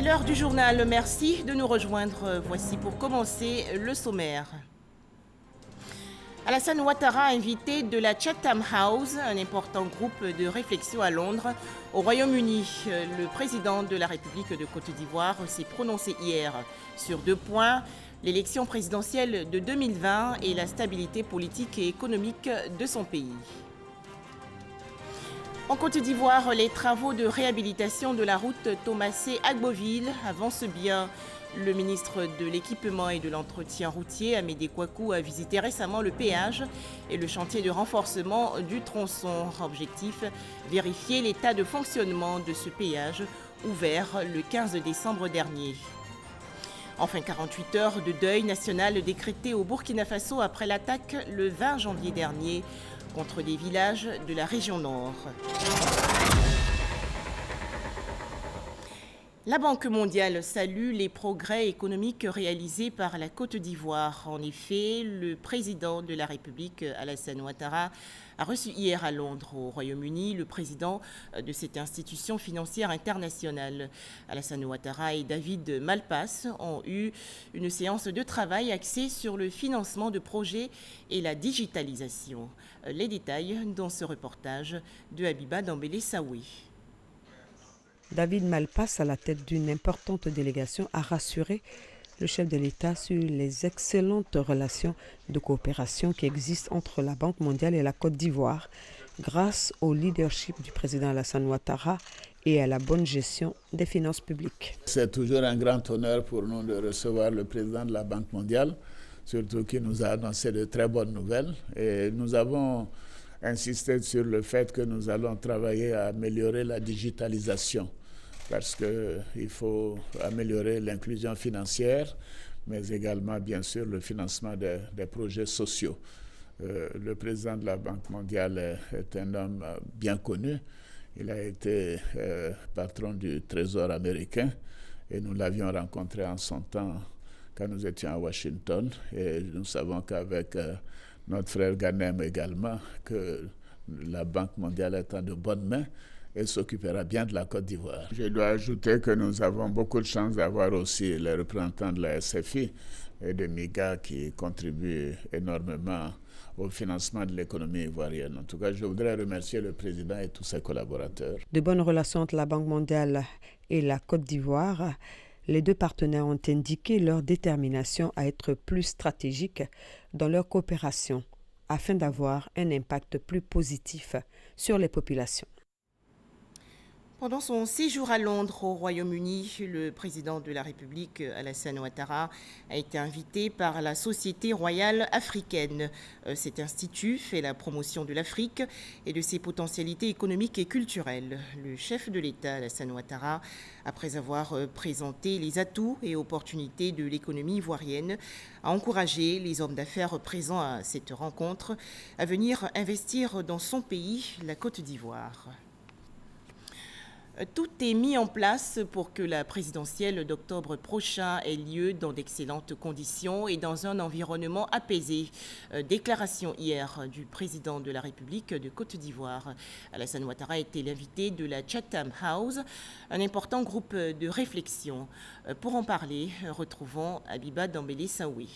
l'heure du journal, merci de nous rejoindre. Voici pour commencer le sommaire. Alassane Ouattara, invité de la Chatham House, un important groupe de réflexion à Londres, au Royaume-Uni. Le président de la République de Côte d'Ivoire s'est prononcé hier sur 2 points, l'élection présidentielle de 2020 et la stabilité politique et économique de son pays. En Côte d'Ivoire, les travaux de réhabilitation de la route Thomasé-Agboville avancent bien. Le ministre de l'Équipement et de l'Entretien routier, Amédée Kouakou, a visité récemment le péage et le chantier de renforcement du tronçon. Objectif, vérifier l'état de fonctionnement de ce péage ouvert le 15 décembre dernier. Enfin, 48 heures de deuil national décrété au Burkina Faso après l'attaque le 20 janvier dernier contre des villages de la région nord. La Banque mondiale salue les progrès économiques réalisés par la Côte d'Ivoire. En effet, le président de la République, Alassane Ouattara, a reçu hier à Londres, au Royaume-Uni, le président de cette institution financière internationale. Alassane Ouattara et David Malpass ont eu une séance de travail axée sur le financement de projets et la digitalisation. Les détails dans ce reportage de Habiba Dambélé-Saoui. David Malpass, à la tête d'une importante délégation, a rassuré le chef de l'État sur les excellentes relations de coopération qui existent entre la Banque mondiale et la Côte d'Ivoire, grâce au leadership du président Alassane Ouattara et à la bonne gestion des finances publiques. C'est toujours un grand honneur pour nous de recevoir le président de la Banque mondiale, surtout qui nous a annoncé de très bonnes nouvelles. Et nous avons insisté sur le fait que nous allons travailler à améliorer la digitalisation parce qu'il faut améliorer l'inclusion financière, mais également, bien sûr, le financement des projets sociaux. Le président de la Banque mondiale est un homme bien connu. Il a été patron du Trésor américain et nous l'avions rencontré en son temps quand nous étions à Washington. Et nous savons qu'avec notre frère Ghanem également, que la Banque mondiale est en de bonnes mains et s'occupera bien de la Côte d'Ivoire. Je dois ajouter que nous avons beaucoup de chance d'avoir aussi les représentants de la SFI et de MIGA qui contribuent énormément au financement de l'économie ivoirienne. En tout cas, je voudrais remercier le président et tous ses collaborateurs. De bonnes relations entre la Banque mondiale et la Côte d'Ivoire. Les deux partenaires ont indiqué leur détermination à être plus stratégiques dans leur coopération afin d'avoir un impact plus positif sur les populations. Pendant son séjour à Londres, au Royaume-Uni, le président de la République, Alassane Ouattara, a été invité par la Société royale africaine. Cet institut fait la promotion de l'Afrique et de ses potentialités économiques et culturelles. Le chef de l'État, Alassane Ouattara, après avoir présenté les atouts et opportunités de l'économie ivoirienne, a encouragé les hommes d'affaires présents à cette rencontre à venir investir dans son pays, la Côte d'Ivoire. Tout est mis en place pour que la présidentielle d'octobre prochain ait lieu dans d'excellentes conditions et dans un environnement apaisé. Déclaration hier du président de la République de Côte d'Ivoire. Alassane Ouattara était l'invité de la Chatham House, un important groupe de réflexion. Pour en parler, retrouvons Habiba Dambélé-Saoui.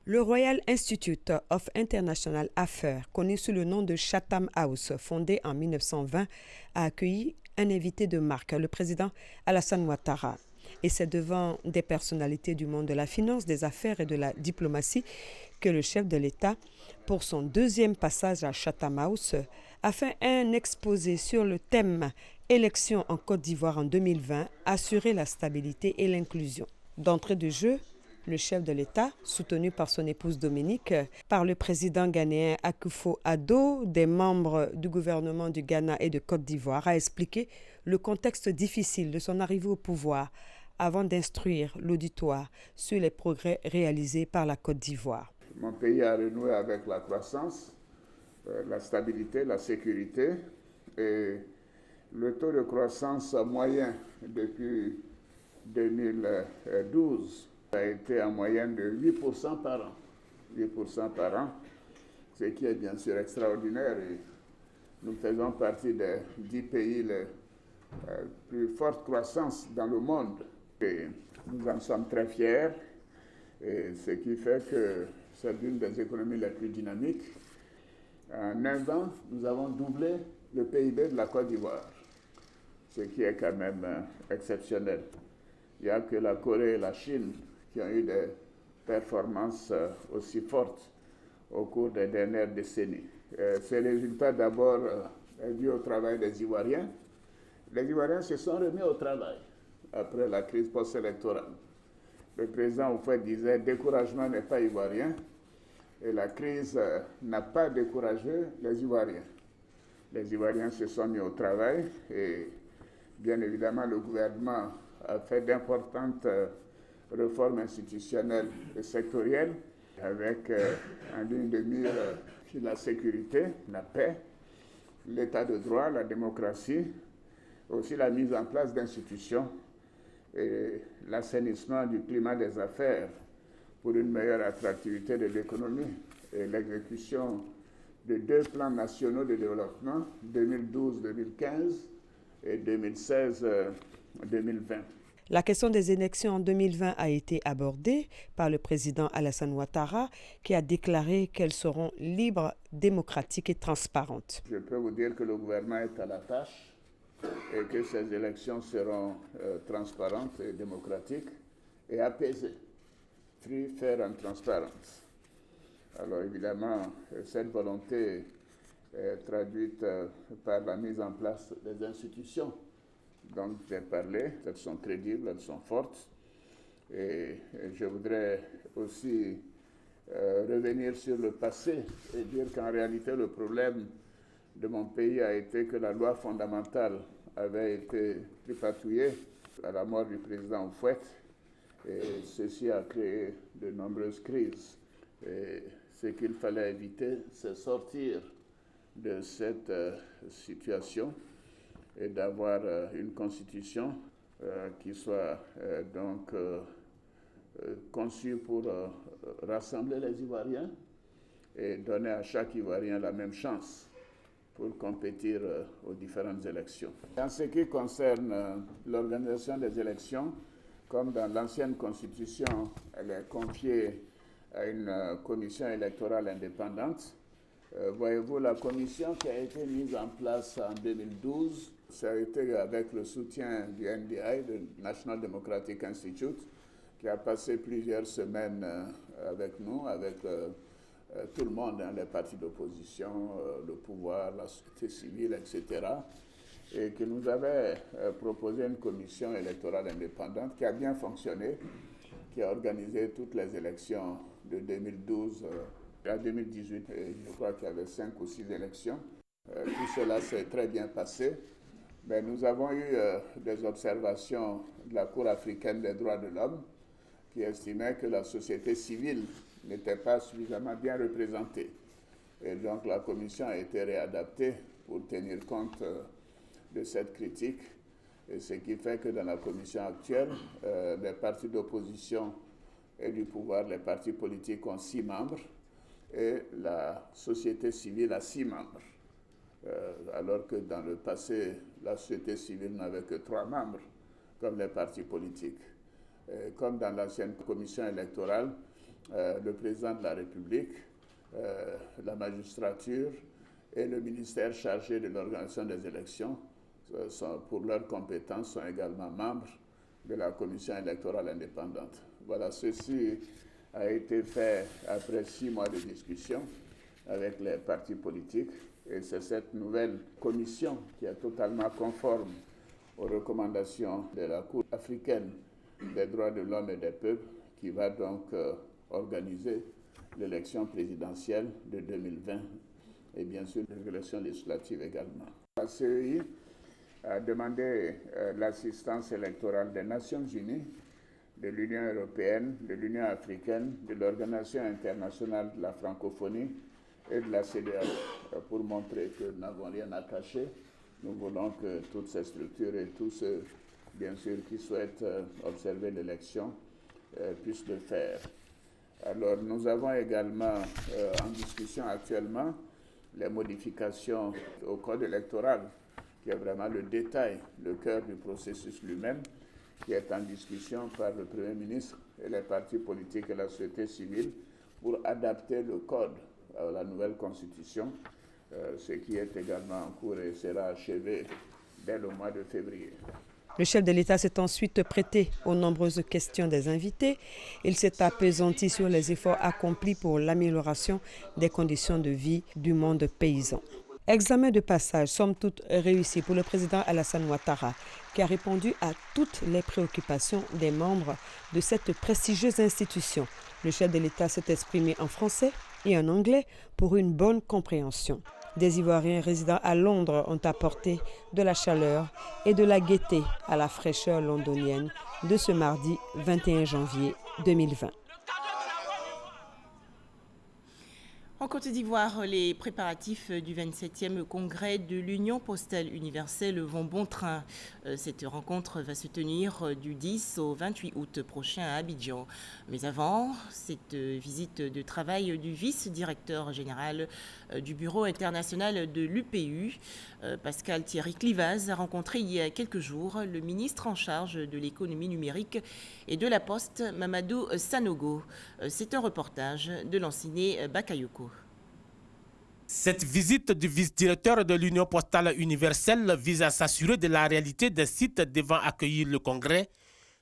Le Royal Institute of International Affairs, connu sous le nom de Chatham House, fondé en 1920, a accueilli un invité de marque, le président Alassane Ouattara. Et c'est devant des personnalités du monde de la finance, des affaires et de la diplomatie que le chef de l'État, pour son deuxième passage à Chatham House, a fait un exposé sur le thème « Élections en Côte d'Ivoire en 2020, assurer la stabilité et l'inclusion ». D'entrée de jeu, le chef de l'État, soutenu par son épouse Dominique, par le président ghanéen Akufo-Addo, des membres du gouvernement du Ghana et de Côte d'Ivoire, a expliqué le contexte difficile de son arrivée au pouvoir avant d'instruire l'auditoire sur les progrès réalisés par la Côte d'Ivoire. Mon pays a renoué avec la croissance, la stabilité, la sécurité et le taux de croissance moyen depuis 2012 a été en moyenne de 8% par an. 8% par an, ce qui est bien sûr extraordinaire. Et nous faisons partie des 10 pays plus forte croissance dans le monde. Et nous en sommes très fiers, et ce qui fait que c'est l'une des économies les plus dynamiques. En 9 ans, nous avons doublé le PIB de la Côte d'Ivoire, ce qui est quand même exceptionnel. Il n'y a que la Corée et la Chine qui ont eu des performances aussi fortes au cours des dernières décennies. Ces résultats d'abord est dû au travail des Ivoiriens. Les Ivoiriens se sont remis au travail après la crise post-électorale. Le président Houphouët disait « découragement n'est pas ivoirien » et la crise n'a pas découragé les Ivoiriens. Les Ivoiriens se sont mis au travail et bien évidemment le gouvernement a fait d'importantes réformes institutionnelles et sectorielles avec en ligne de mire la sécurité, la paix, l'état de droit, la démocratie, aussi la mise en place d'institutions et l'assainissement du climat des affaires pour une meilleure attractivité de l'économie et l'exécution de 2 plans nationaux de développement, 2012-2015 et 2016-2020. La question des élections en 2020 a été abordée par le président Alassane Ouattara, qui a déclaré qu'elles seront libres, démocratiques et transparentes. Je peux vous dire que le gouvernement est à la tâche et que ces élections seront transparentes et démocratiques et apaisées. Free, fair and transparent. Alors évidemment, cette volonté est traduite par la mise en place des institutions dont j'ai parlé. Elles sont crédibles, elles sont fortes. Et je voudrais aussi revenir sur le passé et dire qu'en réalité, le problème de mon pays a été que la loi fondamentale avait été tripatouillée à la mort du président Houphouët. Et ceci a créé de nombreuses crises. Et ce qu'il fallait éviter, c'est sortir de cette situation et d'avoir une constitution qui soit donc conçue pour rassembler les Ivoiriens et donner à chaque Ivoirien la même chance pour compétir aux différentes élections. En ce qui concerne l'organisation des élections, comme dans l'ancienne constitution, elle est confiée à une commission électorale indépendante. Voyez-vous, la commission qui a été mise en place en 2012, ça a été avec le soutien du NDI, le National Democratic Institute, qui a passé plusieurs semaines avec nous, avec tout le monde, hein, les partis d'opposition, le pouvoir, la société civile, etc., et qui nous avait proposé une commission électorale indépendante qui a bien fonctionné, qui a organisé toutes les élections de 2012 à 2018. Et je crois qu'il y avait 5 ou 6 élections. Tout cela s'est très bien passé. Mais nous avons eu des observations de la Cour africaine des droits de l'homme qui estimait que la société civile n'était pas suffisamment bien représentée. Et donc la commission a été réadaptée pour tenir compte de cette critique. Et ce qui fait que dans la commission actuelle, les partis d'opposition et du pouvoir, les partis politiques ont 6 membres et la société civile a 6 membres. Alors que dans le passé, la société civile n'avait que 3 membres, comme les partis politiques. Comme dans l'ancienne commission électorale, le président de la République, la magistrature et le ministère chargé de l'organisation des élections, pour leurs compétences, sont également membres de la commission électorale indépendante. Voilà, ceci a été fait après 6 mois de discussion avec les partis politiques. Et c'est cette nouvelle commission qui est totalement conforme aux recommandations de la Cour africaine des droits de l'homme et des peuples qui va donc organiser l'élection présidentielle de 2020 et bien sûr l'élection législative également. La CEI a demandé l'assistance électorale des Nations Unies, de l'Union européenne, de l'Union africaine, de l'Organisation internationale de la francophonie et de la CEDEAO pour montrer que nous n'avons rien à cacher. Nous voulons que toutes ces structures et tous ceux, bien sûr, qui souhaitent observer l'élection puissent le faire. Alors, nous avons également en discussion actuellement les modifications au code électoral qui qui est vraiment le détail, le cœur du processus lui-même, qui est en discussion par le Premier ministre et les partis politiques et la société civile pour adapter le code à la nouvelle constitution, ce qui est également en cours et sera achevé dès le mois de février. Le chef de l'État s'est ensuite prêté aux nombreuses questions des invités. Il s'est appesanti sur les efforts accomplis pour l'amélioration des conditions de vie du monde paysan. Examen de passage, somme toute réussi pour le président Alassane Ouattara, qui a répondu à toutes les préoccupations des membres de cette prestigieuse institution. Le chef de l'État s'est exprimé en français et en anglais pour une bonne compréhension. Des Ivoiriens résidant à Londres ont apporté de la chaleur et de la gaieté à la fraîcheur londonienne de ce mardi 21 janvier 2020. En Côte d'Ivoire, les préparatifs du 27e congrès de l'Union postale universelle vont bon train. Cette rencontre va se tenir du 10 au 28 août prochain à Abidjan. Mais avant, cette visite de travail du vice-directeur général du Bureau international de l'UPU, Pascal Thierry Clivaz, a rencontré il y a quelques jours le ministre en charge de l'économie numérique et de la Poste, Mamadou Sanogo. C'est un reportage de l'Anciné Bakayoko. Cette visite du vice-directeur de l'Union postale universelle vise à s'assurer de la réalité des sites devant accueillir le congrès,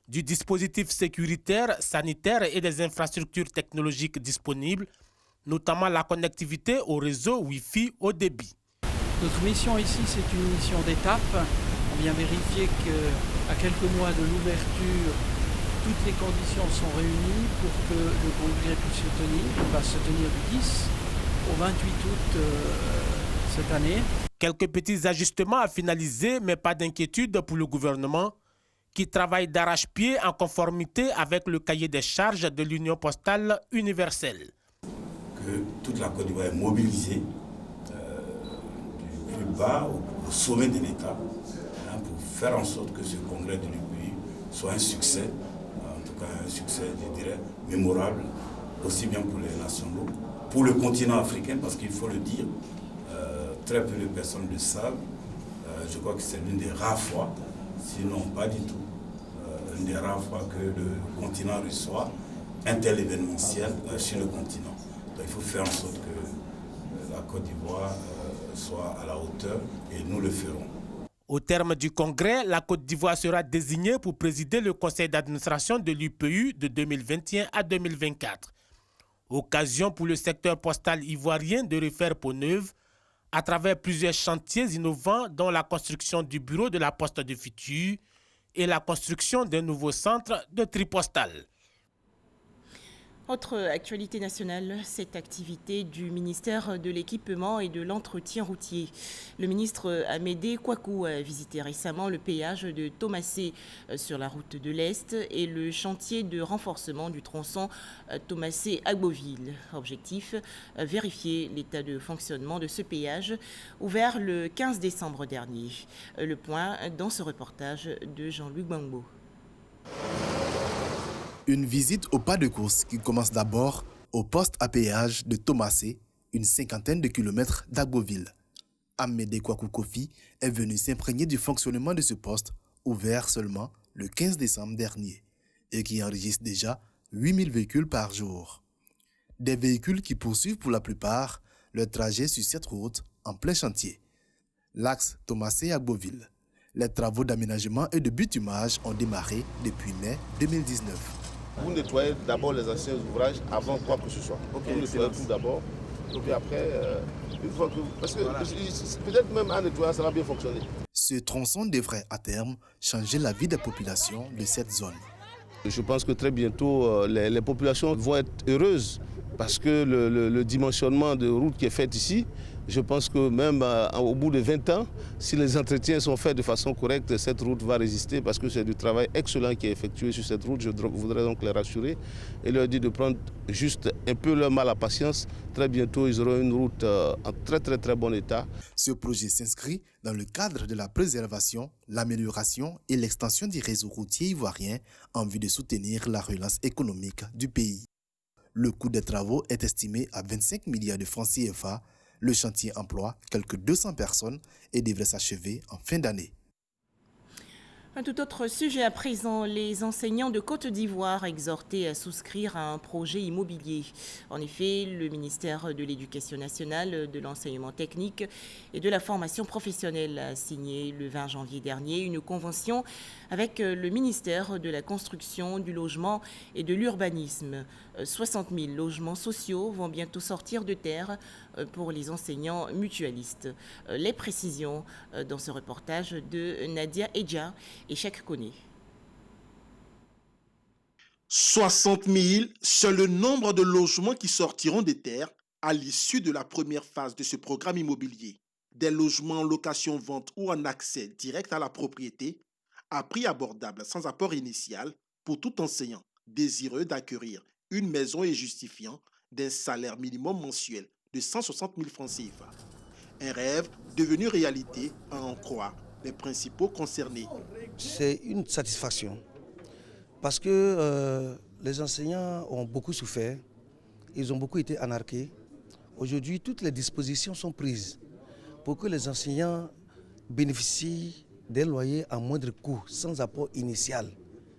du dispositif sécuritaire, sanitaire et des infrastructures technologiques disponibles, notamment la connectivité au réseau Wi-Fi haut débit. Notre mission ici, c'est une mission d'étape. On vient vérifier qu'à quelques mois de l'ouverture, toutes les conditions sont réunies pour que le congrès puisse se tenir. Il va se tenir du 10 au 28 août cette année. Quelques petits ajustements à finaliser, mais pas d'inquiétude pour le gouvernement, qui travaille d'arrache-pied en conformité avec le cahier des charges de l'Union postale universelle. Que toute la Côte d'Ivoire est mobilisée du plus bas au sommet de l'État pour faire en sorte que ce congrès de l'UPU soit un succès, en tout cas un succès, je dirais, mémorable, aussi bien pour les nationaux, pour le continent africain, parce qu'il faut le dire, très peu de personnes le savent. Je crois que c'est l'une des rares fois, sinon pas du tout, l'une des rares fois que le continent reçoit un tel événementiel sur le continent. Donc il faut faire en sorte que la Côte d'Ivoire soit à la hauteur et nous le ferons. Au terme du congrès, la Côte d'Ivoire sera désignée pour présider le conseil d'administration de l'UPU de 2021 à 2024. Occasion pour le secteur postal ivoirien de refaire peau neuve à travers plusieurs chantiers innovants dont la construction du bureau de la Poste du futur et la construction d'un nouveau centre de tri postal. Autre actualité nationale, cette activité du ministère de l'Équipement et de l'Entretien routier. Le ministre Amédée Kouakou a visité récemment le péage de Thomassé sur la route de l'Est et le chantier de renforcement du tronçon Thomassé-Agboville. Objectif, vérifier l'état de fonctionnement de ce péage ouvert le 15 décembre dernier. Le point dans ce reportage de Jean-Luc Bangbo. Une visite au pas de course qui commence d'abord au poste à péage de Thomassé, une cinquantaine de kilomètres d'Agboville. Amédée Kouakou Kofi est venu s'imprégner du fonctionnement de ce poste, ouvert seulement le 15 décembre dernier, et qui enregistre déjà 8000 véhicules par jour. Des véhicules qui poursuivent pour la plupart leur trajet sur cette route en plein chantier. L'axe Thomassé-Agboville. Les travaux d'aménagement et de bitumage ont démarré depuis mai 2019. Vous nettoyez d'abord les anciens ouvrages avant quoi que ce soit. Okay, vous nettoyez tout d'abord. Et puis après, une fois que... Parce que peut-être même en nettoyant, ça va bien fonctionner. Ce tronçon devrait à terme changer la vie des populations de cette zone. Je pense que très bientôt, les populations vont être heureuses parce que le dimensionnement de route qui est fait ici, je pense que même au bout de 20 ans, si les entretiens sont faits de façon correcte, cette route va résister parce que c'est du travail excellent qui est effectué sur cette route. Je voudrais donc les rassurer et leur dire de prendre juste un peu leur mal à patience. Très bientôt, ils auront une route en très bon état. Ce projet s'inscrit dans le cadre de la préservation, l'amélioration et l'extension du réseau routier ivoirien en vue de soutenir la relance économique du pays. Le coût des travaux est estimé à 25 milliards de francs CFA, Le chantier emploie quelques 200 personnes et devrait s'achever en fin d'année. Un tout autre sujet à présent, les enseignants de Côte d'Ivoire exhortés à souscrire à un projet immobilier. En effet, le ministère de l'Éducation nationale, de l'enseignement technique et de la formation professionnelle a signé le 20 janvier dernier une convention avec le ministère de la Construction, du Logement et de l'Urbanisme. 60 000 logements sociaux vont bientôt sortir de terre pour les enseignants mutualistes. Les précisions dans ce reportage de Nadia Edja et Cheikh Koné. 60 000, c'est le nombre de logements qui sortiront des terres à l'issue de la première phase de ce programme immobilier. Des logements en location-vente ou en accès direct à la propriété, à prix abordable sans apport initial pour tout enseignant désireux d'acquérir une maison et justifiant d'un salaire minimum mensuel de 160 000 francs CFA. Un rêve devenu réalité à en croire les principaux concernés. C'est une satisfaction parce que les enseignants ont beaucoup souffert, ils ont beaucoup été anarqués. Aujourd'hui, toutes les dispositions sont prises pour que les enseignants bénéficient des loyers à moindre coût, sans apport initial.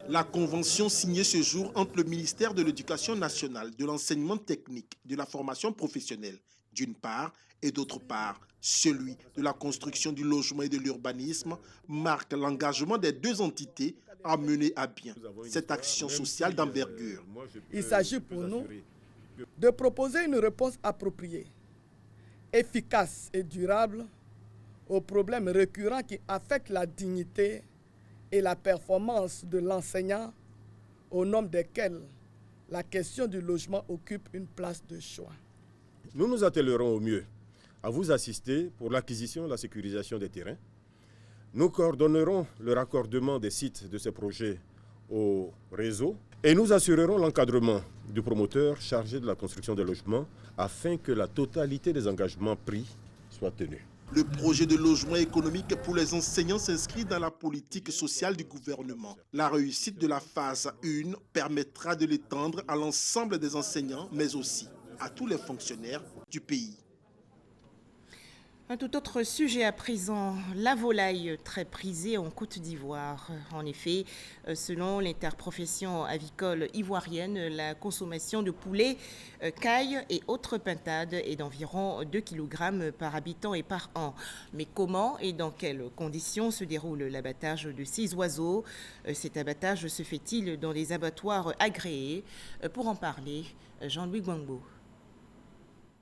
La convention signée ce jour entre le ministère de l'Éducation nationale, de l'enseignement technique, de la formation professionnelle, d'une part, et d'autre part, celui de la construction du logement et de l'urbanisme, marque l'engagement des deux entités à mener à bien cette action sociale d'envergure. Il s'agit pour nous de proposer une réponse appropriée, efficace et durable aux problèmes récurrents qui affectent la dignité et la performance de l'enseignant, au nombre desquels la question du logement occupe une place de choix. Nous nous attellerons au mieux à vous assister pour l'acquisition et la sécurisation des terrains. Nous coordonnerons le raccordement des sites de ces projets au réseau et nous assurerons l'encadrement du promoteur chargé de la construction des logements afin que la totalité des engagements pris soit tenue. Le projet de logement économique pour les enseignants s'inscrit dans la politique sociale du gouvernement. La réussite de la phase 1 permettra de l'étendre à l'ensemble des enseignants, mais aussi à tous les fonctionnaires du pays. Un tout autre sujet à présent, la volaille très prisée en Côte d'Ivoire. En effet, selon l'interprofession avicole ivoirienne, la consommation de poulet, caille et autres pintades est d'environ 2 kg par habitant et par an. Mais comment et dans quelles conditions se déroule l'abattage de ces oiseaux? Cet abattage se fait-il dans des abattoirs agréés? Pour en parler, Jean-Louis Gbangbo.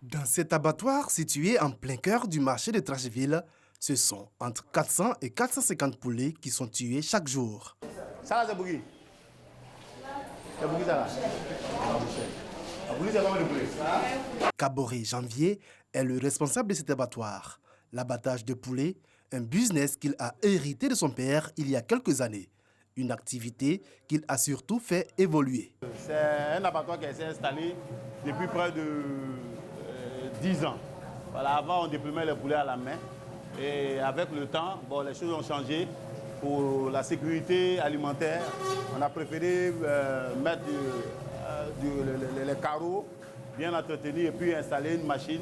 Dans cet abattoir situé en plein cœur du marché de Trashville, ce sont entre 400 et 450 poulets qui sont tués chaque jour. Ça là, c'est Bougui. C'est Bougui, ça là. Bougui, c'est comment le poulet? Kaboré Janvier est le responsable de cet abattoir. L'abattage de poulets, un business qu'il a hérité de son père il y a quelques années. Une activité qu'il a surtout fait évoluer. C'est un abattoir qui s'est installé depuis près de 10 ans. Voilà, avant, on déplumait les poulets à la main. Et avec le temps, bon, les choses ont changé. Pour la sécurité alimentaire, on a préféré mettre les carreaux, bien entretenir et puis installer une machine.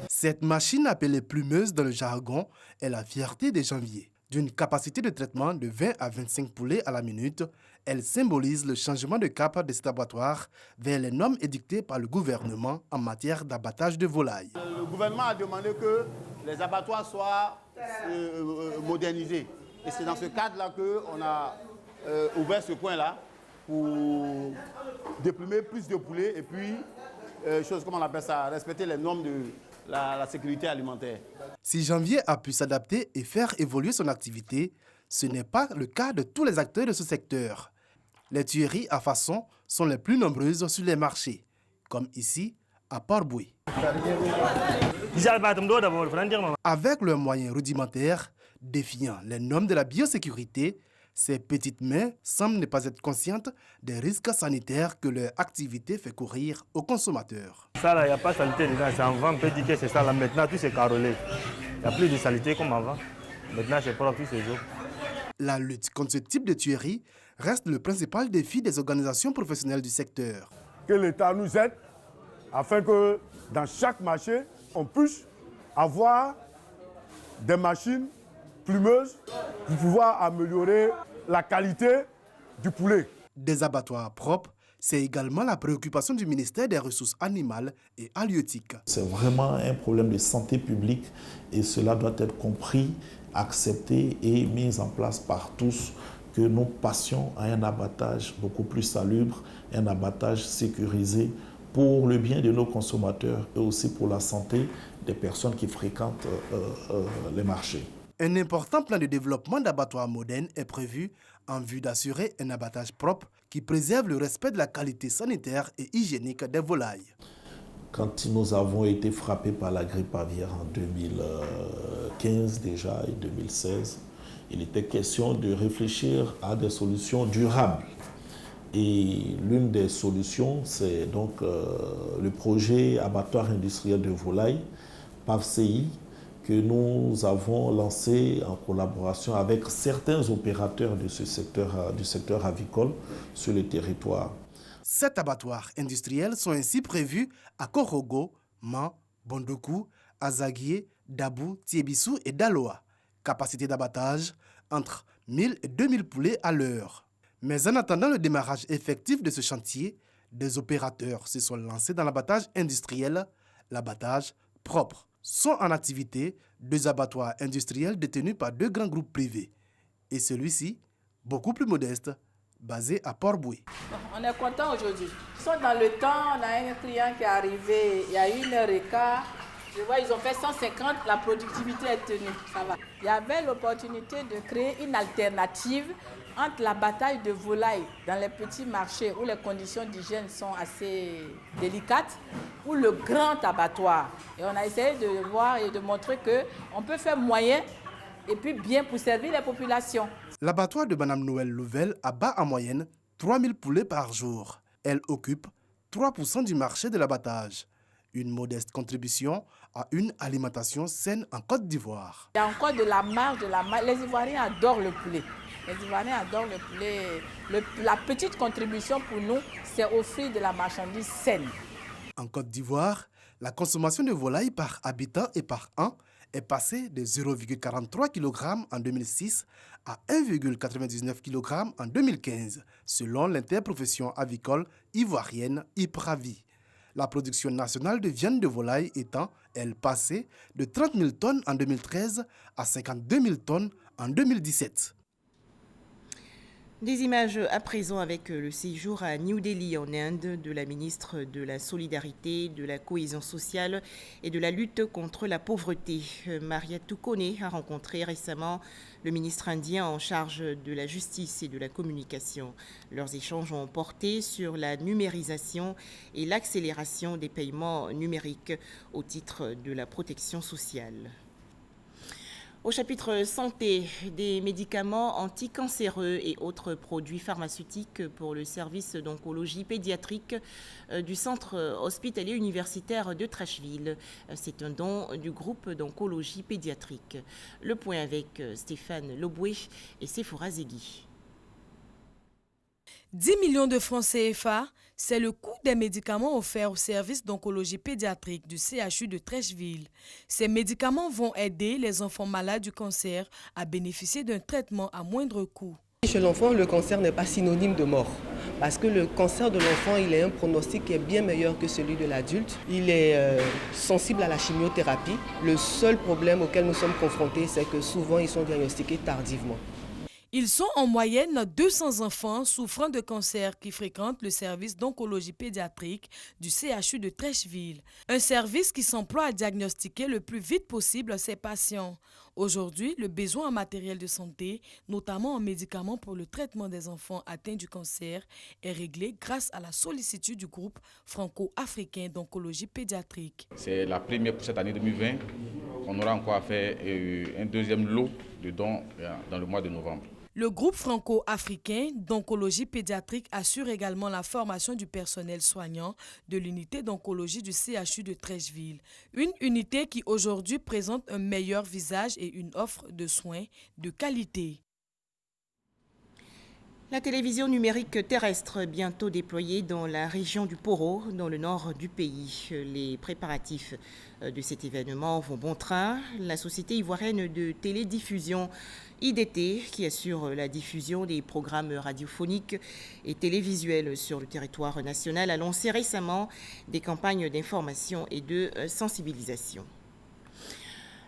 Cette machine, appelée plumeuse dans le jargon, est la fierté des Janvier. D'une capacité de traitement de 20 à 25 poulets à la minute, elle symbolise le changement de cap de cet abattoir vers les normes édictées par le gouvernement en matière d'abattage de volailles. Le gouvernement a demandé que les abattoirs soient modernisés. Et c'est dans ce cadre-là qu'on a ouvert ce coin-là pour déplumer plus de poulets et puis, comment on appelle ça, respecter les normes de la sécurité alimentaire. Si Janvier a pu s'adapter et faire évoluer son activité, ce n'est pas le cas de tous les acteurs de ce secteur. Les tueries à façon sont les plus nombreuses sur les marchés, comme ici à Port-Boué. Avec leurs moyens rudimentaires, défiant les normes de la biosécurité, ces petites mains semblent ne pas être conscientes des risques sanitaires que leur activité fait courir aux consommateurs. Ça là, il n'y a pas de saleté dedans. C'est avant, on peut dire que c'est ça là. Maintenant, tout c'est carrelé. Il n'y a plus de saleté comme avant. Maintenant, c'est propre tous ces jours. La lutte contre ce type de tuerie reste le principal défi des organisations professionnelles du secteur. Que l'État nous aide afin que dans chaque marché, on puisse avoir des machines plumeuses pour pouvoir améliorer la qualité du poulet. Des abattoirs propres, c'est également la préoccupation du ministère des Ressources animales et halieutiques. C'est vraiment un problème de santé publique et cela doit être compris, accepté et mis en place par tous, que nous passions à un abattage beaucoup plus salubre, un abattage sécurisé pour le bien de nos consommateurs et aussi pour la santé des personnes qui fréquentent les marchés. Un important plan de développement d'abattoirs modernes est prévu en vue d'assurer un abattage propre qui préserve le respect de la qualité sanitaire et hygiénique des volailles. Quand nous avons été frappés par la grippe aviaire en 2015 déjà et 2016, il était question de réfléchir à des solutions durables. Et l'une des solutions, c'est donc le projet abattoir industriel de volailles, PAVCI, que nous avons lancé en collaboration avec certains opérateurs de ce secteur, du secteur avicole sur le territoire. 7 abattoirs industriels sont ainsi prévus à Korogo, Man, Bondokou, Azaguié, Dabou, Tiébissou et Daloa. Capacité d'abattage entre 1000 et 2000 poulets à l'heure. Mais en attendant le démarrage effectif de ce chantier, des opérateurs se sont lancés dans l'abattage industriel, l'abattage propre. Sont en activité 2 abattoirs industriels détenus par 2 grands groupes privés. Et celui-ci, beaucoup plus modeste, basé à Port-Boué. On est content aujourd'hui. Ils sont dans le temps, on a un client qui est arrivé il y a 1h15. Je vois, ils ont fait 150, la productivité est tenue, ça va. Il y avait l'opportunité de créer une alternative entre la bataille de volailles dans les petits marchés où les conditions d'hygiène sont assez délicates, ou le grand abattoir. Et on a essayé de voir et de montrer qu'on peut faire moyen et puis bien pour servir les populations. L'abattoir de Madame Noël Louvel abat en moyenne 3000 poulets par jour. Elle occupe 3% du marché de l'abattage. Une modeste contribution à une alimentation saine en Côte d'Ivoire. Il y a encore de la marge, Les Ivoiriens adorent le poulet. Les Ivoiriens adorent le poulet. La petite contribution pour nous, c'est offrir de la marchandise saine. En Côte d'Ivoire, la consommation de volailles par habitant et par an est passée de 0,43 kg en 2006 à 1,99 kg en 2015, selon l'interprofession avicole ivoirienne IPRAVI. La production nationale de viande de volaille étant, elle, passée de 30 000 tonnes en 2013 à 52 000 tonnes en 2017. Des images à présent avec le séjour à New Delhi en Inde de la ministre de la Solidarité, de la Cohésion sociale et de la lutte contre la pauvreté. Maria Tukone a rencontré récemment le ministre indien en charge de la justice et de la communication. Leurs échanges ont porté sur la numérisation et l'accélération des paiements numériques au titre de la protection sociale. Au chapitre santé, des médicaments anticancéreux et autres produits pharmaceutiques pour le service d'oncologie pédiatrique du centre hospitalier universitaire de Trècheville. C'est un don du groupe d'oncologie pédiatrique. Le point avec Stéphane Loboué et Sephora Zegui. 10 millions de francs CFA, c'est le coût des médicaments offerts au service d'oncologie pédiatrique du CHU de Trècheville. Ces médicaments vont aider les enfants malades du cancer à bénéficier d'un traitement à moindre coût. Chez l'enfant, le cancer n'est pas synonyme de mort. Parce que le cancer de l'enfant, il a un pronostic qui est bien meilleur que celui de l'adulte. Il est sensible à la chimiothérapie. Le seul problème auquel nous sommes confrontés, c'est que souvent, ils sont diagnostiqués tardivement. Ils sont en moyenne 200 enfants souffrant de cancer qui fréquentent le service d'oncologie pédiatrique du CHU de Trècheville. Un service qui s'emploie à diagnostiquer le plus vite possible ces patients. Aujourd'hui, le besoin en matériel de santé, notamment en médicaments pour le traitement des enfants atteints du cancer, est réglé grâce à la sollicitude du groupe franco-africain d'oncologie pédiatrique. C'est la première pour cette année 2020. On aura encore à faire un deuxième lot de dons dans le mois de novembre. Le groupe franco-africain d'oncologie pédiatrique assure également la formation du personnel soignant de l'unité d'oncologie du CHU de Trècheville. Une unité qui aujourd'hui présente un meilleur visage et une offre de soins de qualité. La télévision numérique terrestre bientôt déployée dans la région du Poro, dans le nord du pays. Les préparatifs de cet événement vont bon train. La société ivoirienne de télédiffusion IDT, qui assure la diffusion des programmes radiophoniques et télévisuels sur le territoire national, a lancé récemment des campagnes d'information et de sensibilisation.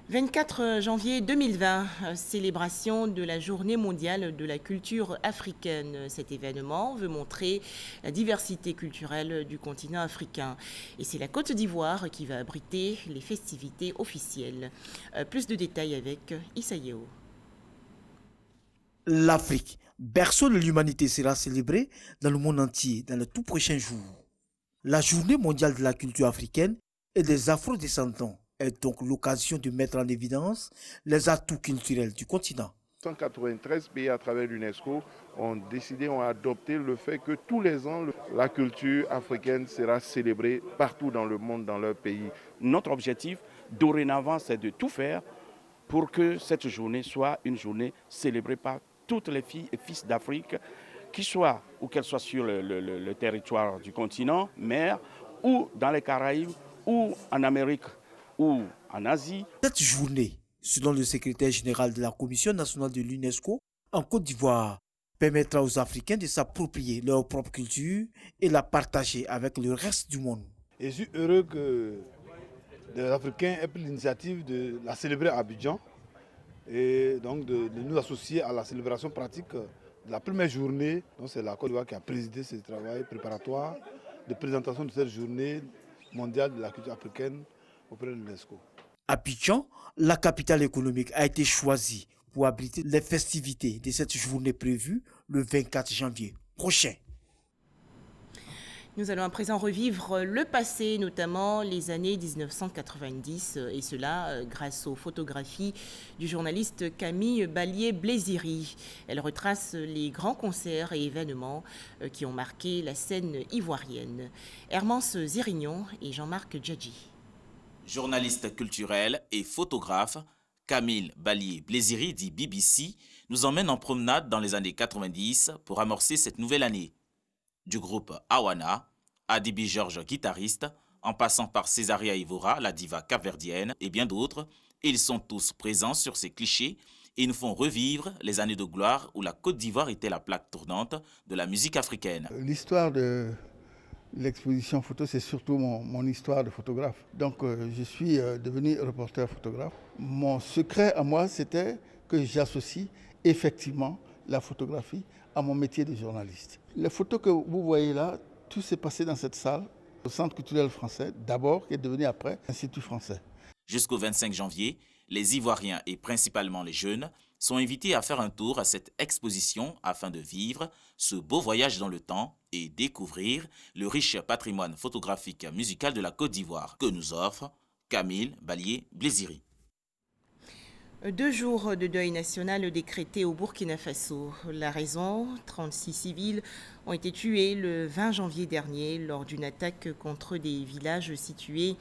24 janvier 2020, célébration de la Journée mondiale de la culture africaine. Cet événement veut montrer la diversité culturelle du continent africain. Et c'est la Côte d'Ivoire qui va abriter les festivités officielles. Plus de détails avec Issa Yeo. L'Afrique, berceau de l'humanité, sera célébrée dans le monde entier dans les tout prochains jours. La Journée mondiale de la culture africaine et des afro-descendants est donc l'occasion de mettre en évidence les atouts culturels du continent. 193 pays à travers l'UNESCO ont adopté le fait que tous les ans, la culture africaine sera célébrée partout dans le monde, dans leur pays. Notre objectif, dorénavant, c'est de tout faire pour que cette journée soit une journée célébrée par toutes les filles et fils d'Afrique, qu'elles soient sur le territoire du continent, mer, ou dans les Caraïbes, ou en Amérique, ou en Asie. Cette journée, selon le secrétaire général de la Commission nationale de l'UNESCO en Côte d'Ivoire, permettra aux Africains de s'approprier leur propre culture et la partager avec le reste du monde. Et je suis heureux que les Africains aient pris l'initiative de la célébrer à Abidjan et donc de nous associer à la célébration pratique de la première journée. C'est la Côte d'Ivoire qui a présidé ce travail préparatoire de présentation de cette journée mondiale de la culture africaine auprès de l'UNESCO. Abidjan, la capitale économique, a été choisie pour abriter les festivités de cette journée prévue le 24 janvier prochain. Nous allons à présent revivre le passé, notamment les années 1990, et cela grâce aux photographies du journaliste Camille Ballier-Blésiri. Elle retrace les grands concerts et événements qui ont marqué la scène ivoirienne. Hermance Zirignon et Jean-Marc Djadji. Journaliste culturel et photographe, Camille Ballier-Blésiri dit BBC nous emmène en promenade dans les années 90 pour amorcer cette nouvelle année. Du groupe Awana, Adibi Georges guitariste, en passant par Césaria Evora, la diva capverdienne et bien d'autres, ils sont tous présents sur ces clichés et nous font revivre les années de gloire où la Côte d'Ivoire était la plaque tournante de la musique africaine. L'histoire de l'exposition photo, c'est surtout mon histoire de photographe. Donc je suis devenu reporter photographe. Mon secret à moi, c'était que j'associe effectivement la photographie à mon métier de journaliste. Les photos que vous voyez là, tout s'est passé dans cette salle, au Centre culturel français, d'abord, qui est devenu après Institut français. Jusqu'au 25 janvier, les Ivoiriens et principalement les jeunes sont invités à faire un tour à cette exposition afin de vivre ce beau voyage dans le temps et découvrir le riche patrimoine photographique musical de la Côte d'Ivoire que nous offre Camille Ballier-Blésiri. 2 jours de deuil national décrétés au Burkina Faso. La raison, 36 civils ont été tués le 20 janvier dernier lors d'une attaque contre des villages situés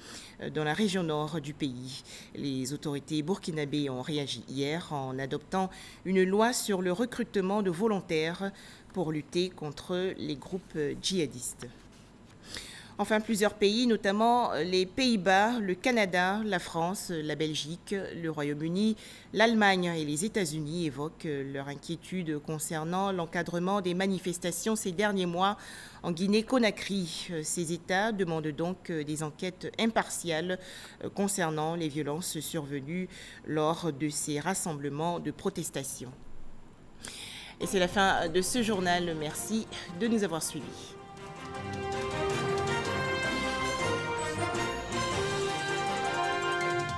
dans la région nord du pays. Les autorités burkinabées ont réagi hier en adoptant une loi sur le recrutement de volontaires pour lutter contre les groupes djihadistes. Enfin, plusieurs pays, notamment les Pays-Bas, le Canada, la France, la Belgique, le Royaume-Uni, l'Allemagne et les États-Unis évoquent leur inquiétude concernant l'encadrement des manifestations ces derniers mois en Guinée-Conakry. Ces États demandent donc des enquêtes impartiales concernant les violences survenues lors de ces rassemblements de protestation. Et c'est la fin de ce journal. Merci de nous avoir suivis.